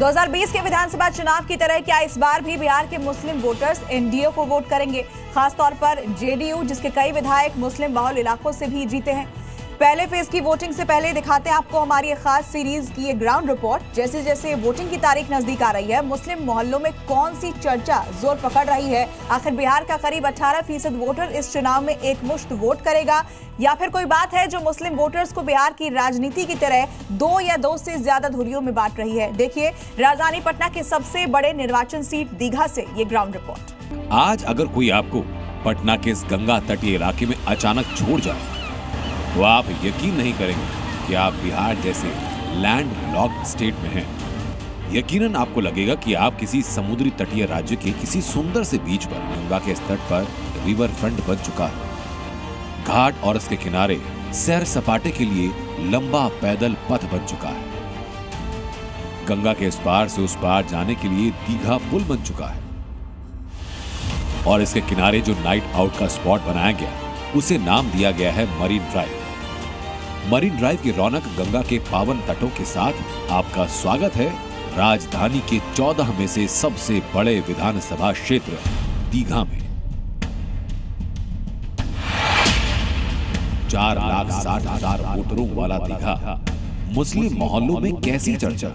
2020 के विधानसभा चुनाव की तरह क्या इस बार भी बिहार के मुस्लिम वोटर्स एनडीए को वोट करेंगे? खासतौर पर जेडीयू, जिसके कई विधायक मुस्लिम बहुल इलाकों से भी जीते हैं। पहले फेज की वोटिंग से पहले दिखाते हैं आपको हमारी एक खास सीरीज की ये ग्राउंड रिपोर्ट। जैसे जैसे वोटिंग की तारीख नजदीक आ रही है, मुस्लिम मोहल्लों में कौन सी चर्चा जोर पकड़ रही है? आखिर बिहार का करीब 18% वोटर इस चुनाव में एकमुश्त वोट करेगा, या फिर कोई बात है जो मुस्लिम वोटर्स को बिहार की राजनीति की तरह दो या दो से ज्यादा धुरियों में बांट रही है? देखिए राजधानी पटना के सबसे बड़े निर्वाचन सीट दीघा से ये ग्राउंड रिपोर्ट। आज अगर कोई आपको पटना के इस गंगा तटीय इलाके में अचानक छोड़ जाए तो आप यकीन नहीं करेंगे कि आप बिहार जैसे लैंड लॉक्ड स्टेट में हैं। यकीनन आपको लगेगा कि आप किसी समुद्री तटीय राज्य के किसी सुंदर से बीच पर, गंगा के इस तट पर रिवर फ्रंट बन चुका है। घाट और इसके किनारे सैर सपाटे के लिए लंबा पैदल पथ बन चुका है। गंगा के इस पार से उस पार जाने के लिए दीघा पुल बन चुका है और इसके किनारे जो नाइट आउट का स्पॉट बनाया गया उसे नाम दिया गया है मरीन ड्राइव। मरीन ड्राइव की रौनक गंगा के पावन तटों के साथ आपका स्वागत है राजधानी के 14 में से सबसे बड़े विधानसभा क्षेत्र दीघा में। 4,60,000 वोटरों वाला दीघा मुस्लिम मोहल्लों में कैसी चर्चा?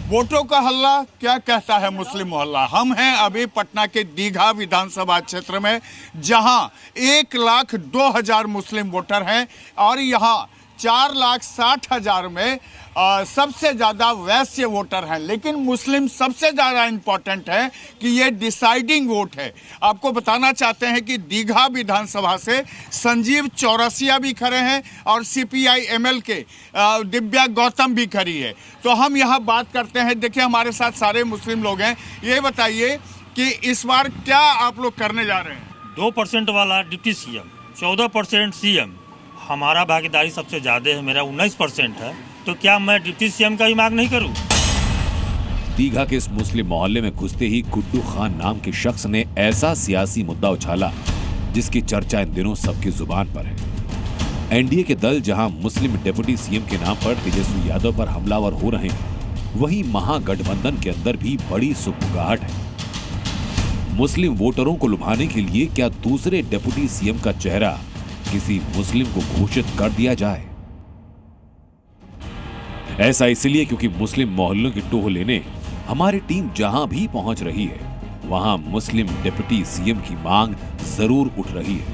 वोटों का हल्ला क्या कहता है मुस्लिम मोहल्ला? हम हैं अभी पटना के दीघा विधानसभा क्षेत्र में, जहां 1,02,000 मुस्लिम वोटर हैं और यहां 4,60,000 में सबसे ज़्यादा वैश्य वोटर हैं। लेकिन मुस्लिम सबसे ज़्यादा इम्पोर्टेंट है कि ये डिसाइडिंग वोट है। आपको बताना चाहते हैं कि दीघा विधानसभा से संजीव चौरसिया भी खड़े हैं और CPI-ML के दिव्या गौतम भी खड़ी है। तो हम यहाँ बात करते हैं। देखिए हमारे साथ सारे मुस्लिम लोग हैं। ये बताइए कि इस बार क्या आप लोग करने जा रहे हैं? 2% वाला डिप्टी CM, 14% CM। हमारा भागीदारी सबसे ज़्यादा है, मेरा 19% है। तो क्या मैं डिप्टी CM का ही मांग नहीं करूं? दीघा के इस मुस्लिम मोहल्ले में घुसते ही गुड्डू खान नाम के शख्स ने ऐसा सियासी मुद्दा उछाला जिसकी चर्चा इन दिनों सबकी जुबान पर है। एनडीए के दल जहां मुस्लिम डिप्टी CM के नाम पर तेजस्वी यादव पर हमलावर हो रहे हैं, वहीं महागठबंधन के अंदर भी बड़ी सुगबुगाहट है। मुस्लिम वोटरों को लुभाने के लिए क्या दूसरे डिप्टी CM का चेहरा किसी मुस्लिम को घोषित कर दिया जाए? ऐसा इसलिए क्योंकि मुस्लिम मोहल्लों की टोह लेने हमारी टीम जहां भी पहुंच रही है, वहां मुस्लिम डिप्टी CM की मांग जरूर उठ रही है।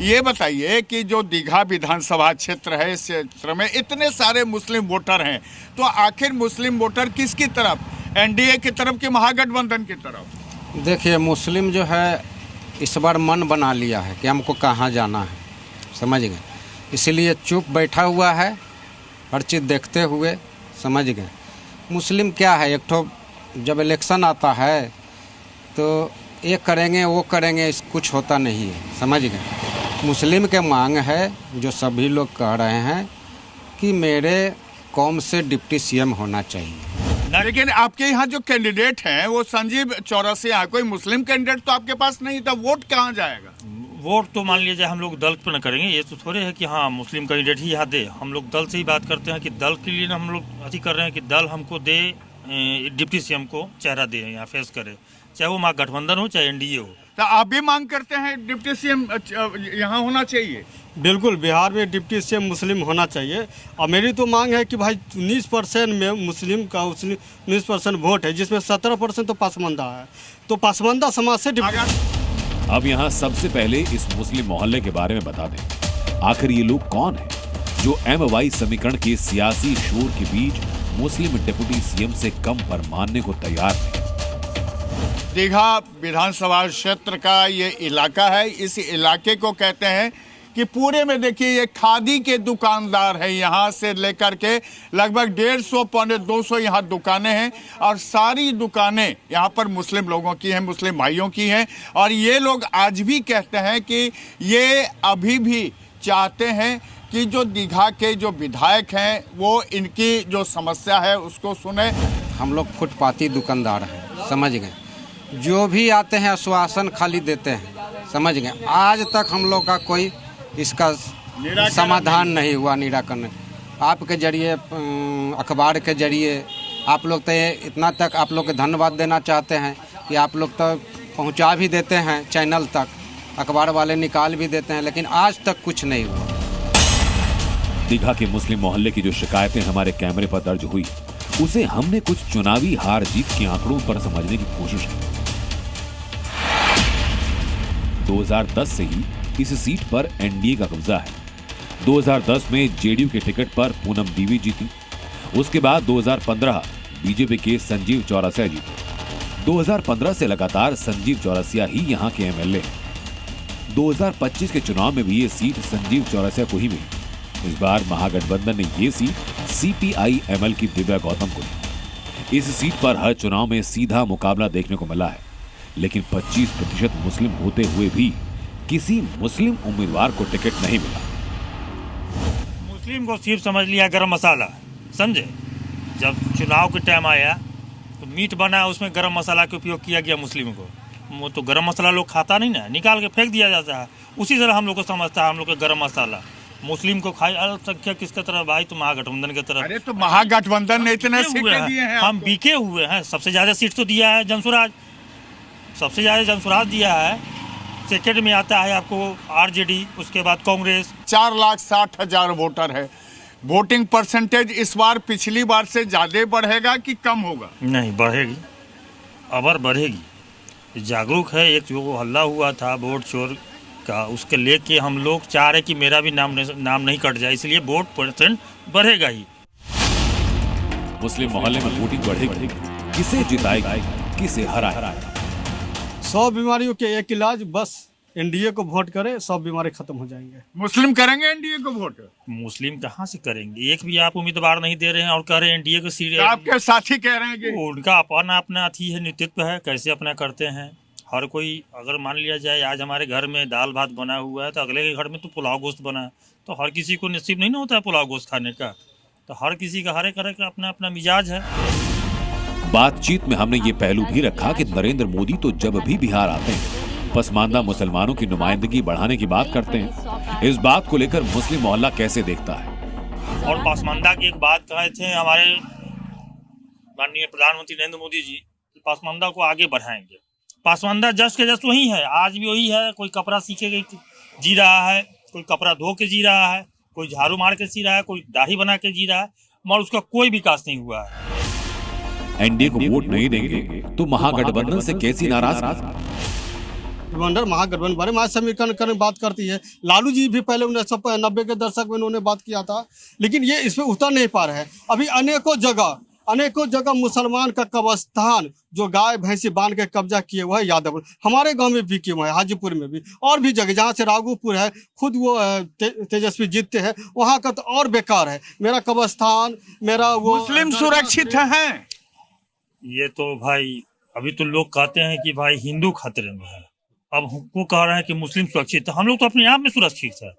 ये बताइए कि जो दीघा विधानसभा क्षेत्र है, इस क्षेत्र में इतने सारे मुस्लिम वोटर हैं, तो आखिर मुस्लिम वोटर किसकी तरफ, एनडीए की तरफ कि महागठबंधन की तरफ? देखिए मुस्लिम जो है इस बार मन बना लिया है कि हमको कहाँ जाना है, समझ गए, इसलिए चुप बैठा हुआ है हर चीज़ देखते हुए, समझ गए। मुस्लिम क्या है, एक ठो जब इलेक्शन आता है तो ये करेंगे वो करेंगे, कुछ होता नहीं है, समझ गए। मुस्लिम के मांग है जो सभी लोग कह रहे हैं कि मेरे कौम से डिप्टी CM होना चाहिए। लेकिन आपके यहाँ जो कैंडिडेट हैं वो संजीव चौरसिया, कोई मुस्लिम कैंडिडेट तो आपके पास नहीं था, वोट कहाँ जाएगा? वोट तो मान लीजिए हम लोग दल पर न करेंगे, ये तो थोड़े है कि हाँ मुस्लिम कैंडिडेट ही यहाँ दे। हम लोग दल से ही बात करते हैं कि दल के लिए हम लोग अति कर रहे हैं कि दल हमको दे, डिप्टी CM को चेहरा दे, यहाँ फेस करे, चाहे वो महागठबंधन हो चाहे एनडीए हो। तो आप भी मांग करते हैं डिप्टी CM यहाँ होना चाहिए? बिल्कुल, बिहार में डिप्टी CM मुस्लिम होना चाहिए। और मेरी तो मांग है कि भाई 19% में मुस्लिम का 19% वोट है, जिसमें 17% तो पसमानदा है, तो पसमानदा समाज से अब यहाँ सबसे पहले इस मुस्लिम मोहल्ले के बारे में बता दें, आखिर ये लोग कौन हैं जो MY समीकरण के सियासी शोर के बीच मुस्लिम डिप्टी CM से कम पर मानने को तैयार हैं। दीघा विधानसभा क्षेत्र का ये इलाका है। इस इलाके को कहते हैं कि पूरे में देखिए ये खादी के दुकानदार हैं, यहाँ से लेकर के लगभग 150 पौने 200 यहाँ दुकानें हैं और सारी दुकानें यहाँ पर मुस्लिम लोगों की हैं, मुस्लिम भाइयों की हैं। और ये लोग आज भी कहते हैं कि ये अभी भी चाहते हैं कि जो दीघा के जो विधायक हैं वो इनकी जो समस्या है उसको सुने। हम लोग फुटपाती दुकानदार हैं, समझ गए, जो भी आते हैं आश्वासन खाली देते हैं, समझ गए। आज तक हम लोग का कोई इसका समाधान नहीं हुआ, निराकरण। आपके जरिए अखबार के जरिए आप लोग तो इतना तक आप लोग को धन्यवाद देना चाहते हैं कि आप लोग तो पहुंचा भी देते हैं चैनल तक, अखबार वाले निकाल भी देते हैं, लेकिन आज तक कुछ नहीं हुआ। दीघा के मुस्लिम मोहल्ले की जो शिकायतें हमारे कैमरे पर दर्ज हुई, उसे हमने कुछ चुनावी हार जीत के आंकड़ों पर समझने की कोशिश की। 2010 से ही इस सीट पर एनडीए का कब्जा है। 2010 में जेडीयू के टिकट पर पूनम बीवी जीती। उसके बाद 2015 बीजेपी के संजीव चौरसिया जीते। 2015 से लगातार संजीव चौरसिया ही यहां के एमएलए हैं। 2025 के चुनाव में भी ये सीट संजीव चौरसिया को ही मिली। इस बार महागठबंधन ने ये सीट सीपीआई एमएल की दिव्या गौतम को दी। इस सीट पर हर चुनाव में सीधा मुकाबला देखने को मिला है, लेकिन 25% मुस्लिम होते हुए भी किसी मुस्लिम उम्मीदवार को टिकट नहीं मिला। मुस्लिम को सिर्फ समझ लिया गरम मसाला, समझे। जब चुनाव के टाइम आया तो मीट बना, उसमें गरम मसाला का उपयोग किया गया मुस्लिम को। वो तो गरम मसाला लोग खाता नहीं ना, निकाल के फेंक दिया जाता है। उसी तरह हम लोग को समझता है, हम लोग का गरम मसाला मुस्लिम को खाई। अल्पसंख्यक किसके तरफ भाई? तो महागठबंधन की तरफ। अरे तो महागठबंधन ने इतने सीटें दिए हैं, हम बिके हुए हैं। सबसे ज्यादा सीट तो दिया है जनसुराज, सबसे ज्यादा जनसुराज दिया है। सेकेंड में आता है आपको आरजेडी, उसके बाद कांग्रेस। 4,60,000 वोटर है। वोटिंग परसेंटेज इस बार पिछली बार से ज्यादा बढ़ेगा कि कम होगा? नहीं, बढ़ेगी, अबर बढ़ेगी। जागरूक है। एक जो हल्ला हुआ था वोट चोर का, उसके लेके हम लोग चाह रहे कि मेरा भी नाम नहीं कट जाए, इसलिए वोट परसेंट बढ़ेगा ही। मुस्लिम मोहल्ले में वोटिंग बढ़ेगी, किसे जिताएगा, किसे हराएगा। 100 बीमारियों के एक इलाज, बस एनडीए को वोट करे, सब बीमारी खत्म हो जाएंगे। मुस्लिम करेंगे एनडीए को वोट? मुस्लिम कहाँ से करेंगे? एक भी आप उम्मीदवार नहीं दे रहे हैं और कह रहे हैं एनडीए को सीट। आपके साथी कह रहे हैं कि उनका अपना अपना अथी है, नेतृत्व है, कैसे अपना करते हैं। हर कोई, अगर मान लिया जाए आज हमारे घर में दाल भात बना हुआ है तो अगले के घर में तो पुलाव गोश्त बना है, तो हर किसी को नसीब नहीं ना होता है पुलाव गोश्त खाने का। तो हर किसी का, हर एक का अपना अपना मिजाज है। बातचीत में हमने ये पहलू भी रखा कि नरेंद्र मोदी तो जब भी बिहार आते हैं पसमानदा मुसलमानों की नुमाइंदगी बढ़ाने की बात करते हैं। इस बात को लेकर मुस्लिम मोहल्ला कैसे देखता है? और पसमानदा की एक बात कहे थे हमारे माननीय प्रधानमंत्री नरेंद्र मोदी जी, पसमानदा को आगे बढ़ाएंगे। पसमानदा जस्ट के जस्ट वही है, आज भी वही है। कोई कपड़ा सीखे के जी रहा है, कोई कपड़ा धो के जी रहा है, कोई झाड़ू मार के जी रहा है, कोई दाढ़ी बना के जी रहा है, मगर उसका कोई विकास नहीं हुआ है। एनडीए को वोट नहीं देंगे तो महागठबंधन से कैसी नाराज? महागठबंधन बारे में समीकरण बात करती है। लालू जी भी पहले 1990 के दशक में उन्होंने बात किया था, लेकिन ये इसमें उतर नहीं पा रहे हैं। अभी अनेकों जगह मुसलमान का कब्रिस्तान जो गाय भैंसी बांध के कब्जा किए हुआ है यादव, हमारे गांव में भी किए हुए हैं, हाजीपुर में भी, और भी जगह जहां से राघोपुर है, खुद वो तेजस्वी जीतते हैं, वहां का तो और बेकार है। मेरा कब्रिस्तान, मेरा वो मुस्लिम सुरक्षित है। ये तो भाई अभी तो लोग कहते हैं कि भाई हिंदू खतरे में है, अब हमको कह रहे हैं कि मुस्लिम सुरक्षित है। हम लोग तो अपने आप में सुरक्षित है।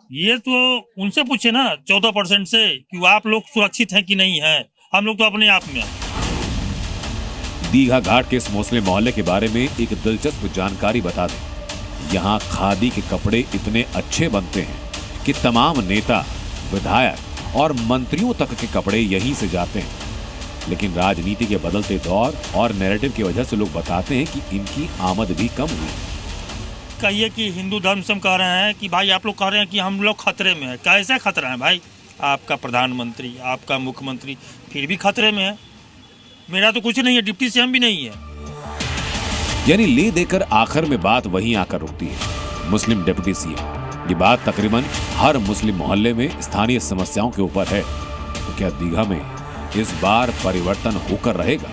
ये तो उनसे पूछे ना 14% से कि आप लोग सुरक्षित हैं कि नहीं है। हम लोग तो अपने आप में हैं। दीघा घाट के इस मुस्लिम मोहल्ले के बारे में एक दिलचस्प जानकारी बता दें। यहाँ खादी के कपड़े इतने अच्छे बनते हैं कि तमाम नेता, विधायक और मंत्रियों तक के कपड़े यहीं से जाते हैं। लेकिन राजनीति के बदलते दौर और नैरेटिव की वजह से लोग बताते हैं कि इनकी आमद भी कम हुई। कहिए कि हिंदू धर्म से हम कह रहे हैं कि भाई आप लोग कह रहे हैं कि हम लोग खतरे में है। कैसे खतरा है भाई? आपका प्रधानमंत्री, आपका मुख्यमंत्री फिर भी खतरे में है। मेरा तो कुछ नहीं है, डिप्टी सीएम भी नहीं है। यानी ले देकर आखिर में बात वहीं आकर रुकती है, मुस्लिम डिप्टी सीएम। ये बात तकरीबन हर मुस्लिम मोहल्ले में स्थानीय समस्याओं के ऊपर है। तो क्या दीघा में इस बार परिवर्तन होकर रहेगा?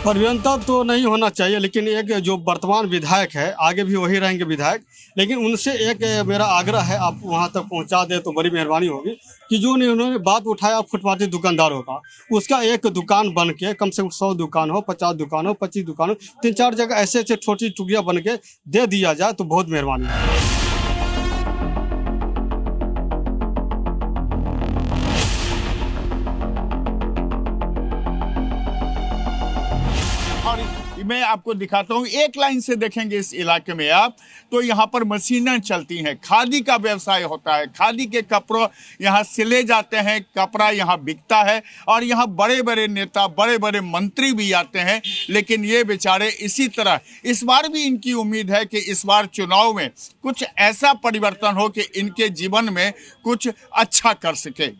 परिवर्तन तो नहीं होना चाहिए, लेकिन एक जो वर्तमान विधायक है, आगे भी वही रहेंगे विधायक, लेकिन उनसे एक मेरा आग्रह है, आप वहां तक पहुंचा दे तो बड़ी मेहरबानी होगी कि जो उन्होंने बात उठाया फुटपाथी दुकानदारों का, उसका एक दुकान बन के कम से कम 100 दुकान हो, 50 दुकान हो, 25 दुकान हो, 3-4 जगह ऐसे छोटी टुकड़ियाँ बन के दे दिया जाए तो बहुत मेहरबानी है। मैं आपको दिखाता हूँ, एक लाइन से देखेंगे इस इलाके में आप तो यहाँ पर मशीनें चलती हैं, खादी का व्यवसाय होता है, खादी के कपड़ों यहाँ सिले जाते हैं, कपड़ा यहाँ बिकता है और यहाँ बड़े बड़े नेता, बड़े बड़े मंत्री भी आते हैं। लेकिन ये बेचारे इसी तरह, इस बार भी इनकी उम्मीद है कि इस बार चुनाव में कुछ ऐसा परिवर्तन हो कि इनके जीवन में कुछ अच्छा कर सके।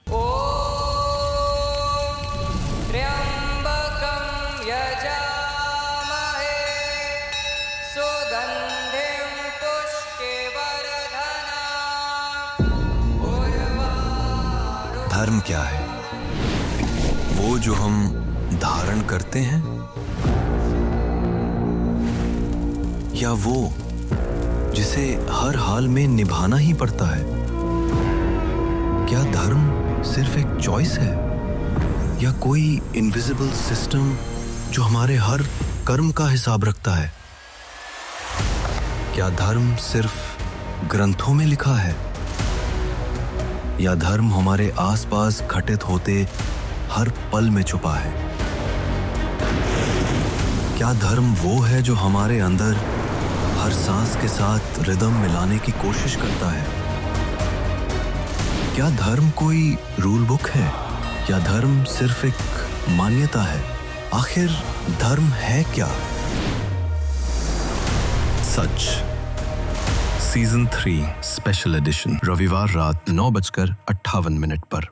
धर्म क्या है? वो जो हम धारण करते हैं या वो जिसे हर हाल में निभाना ही पड़ता है? क्या धर्म सिर्फ एक चॉइस है या कोई इनविजिबल सिस्टम जो हमारे हर कर्म का हिसाब रखता है? क्या धर्म सिर्फ ग्रंथों में लिखा है या धर्म हमारे आसपास घटित होते हर पल में छुपा है? क्या धर्म वो है जो हमारे अंदर हर सांस के साथ रिदम मिलाने की कोशिश करता है? क्या धर्म कोई रूल बुक है या धर्म सिर्फ एक मान्यता है? आखिर धर्म है क्या? सच सीजन 3 स्पेशल एडिशन रविवार रात 9:58 पर।